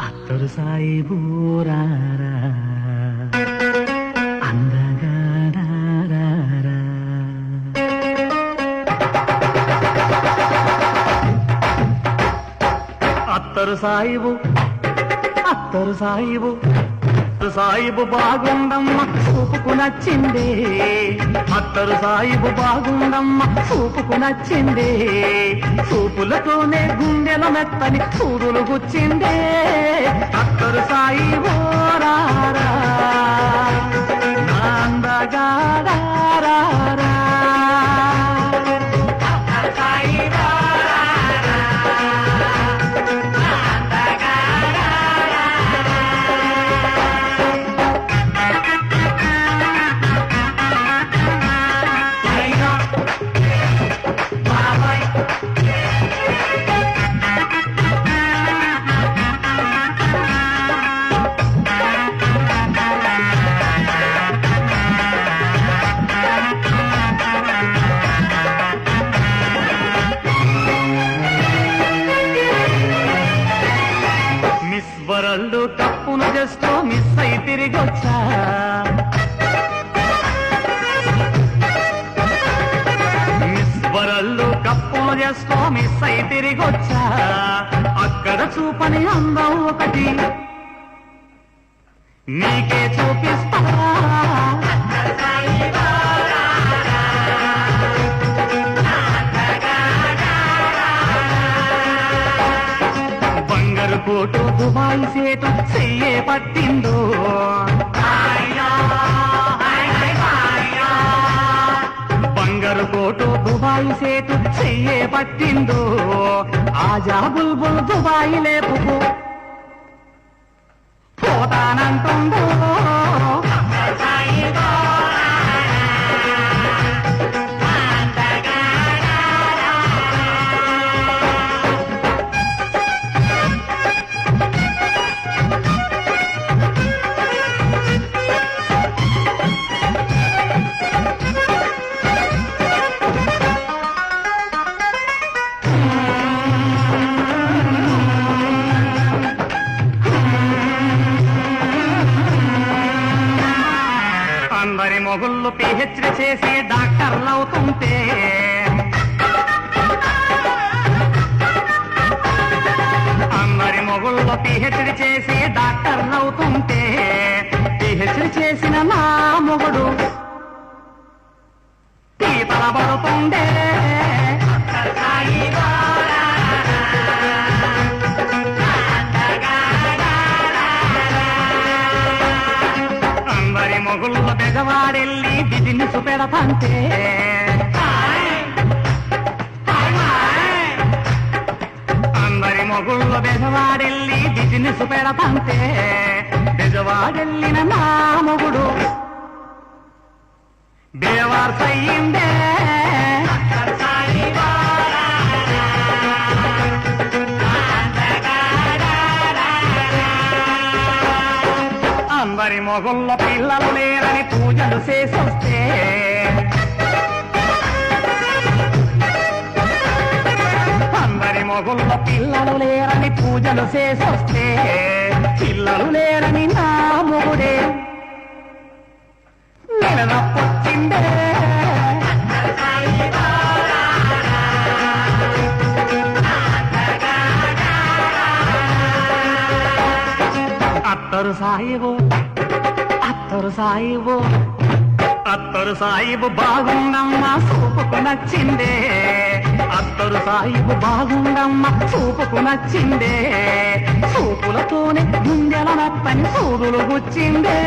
అత్తరు సాయి బూరారా అందగారారా అత్తరు సాయిబు అత్తరు సాయిబు సాయిబు బాగుండమ్మ చూపుకు నచ్చిందే అత్తరు సాయిబు బాగుండమ్మ చూపుకు నచ్చిందే చూపులతోనే గుండెల మెత్తని చూడులు గుచ్చిందే అత్తరు సాయిబు రారా అందగారారా వరల్డ్ కప్పును జస్ట్ మిస్ అయి తిరిగొచ్చా మిస్ వరల్డ్ కప్పును జస్ట్ మిస్ అయి తిరిగొచ్చా అక్కడ చూపని అందం ఒకటి నీకే చూపిస్తా కోటు దుబాయ్ సేటు చెయ్యే పట్టిందో బంగారు కోటు దుబాయ్ సేటు చెయ్యే పట్టిందో ఆజా బుల్బుల్ దుబాయ్ లేపుకు పోతానంటుందో అందరి మొగుళ్ళు పిహెచ్డి చేసి డాక్టర్లు అవుతుంటే అందరి మొగుళ్ళు పిహెచ్డి చేసి డాక్టర్లు అవుతుంటే పిహెచ్డి చేసిన నా మొగుడు పీతల పడుతుండే మొగుళ్ళ బెజవాడెళ్ళి బిజినెస్ పెడతంటే అందరి మొగుళ్ళ బెజవాడెళ్ళి బిజినెస్ పెడతంటే బెజవాడెళ్ళిన నా మొగుడు బేవార్స్ అయ్యిందే అందరి మొగుళ్ళ పిల్లలు లేరని పూజలు చేసొస్తే అందరి మొగుళ్ళ పిల్లలు లేరని పూజలు చేసొస్తే పిల్లలు లేరని నా మొగుడే నెలనొప్పొచ్చిందే అత్తరు సాయిబు అత్తరు సాయిబు అత్తరు సాయిబు బాగుండమ్మ చూపుకు నచ్చిందే అత్తరు సాయిబు బాగుండమ్మ చూపుకు నచ్చిందే చూపులతోనే గుండెల నప్పని సూదులు గుచ్చిందే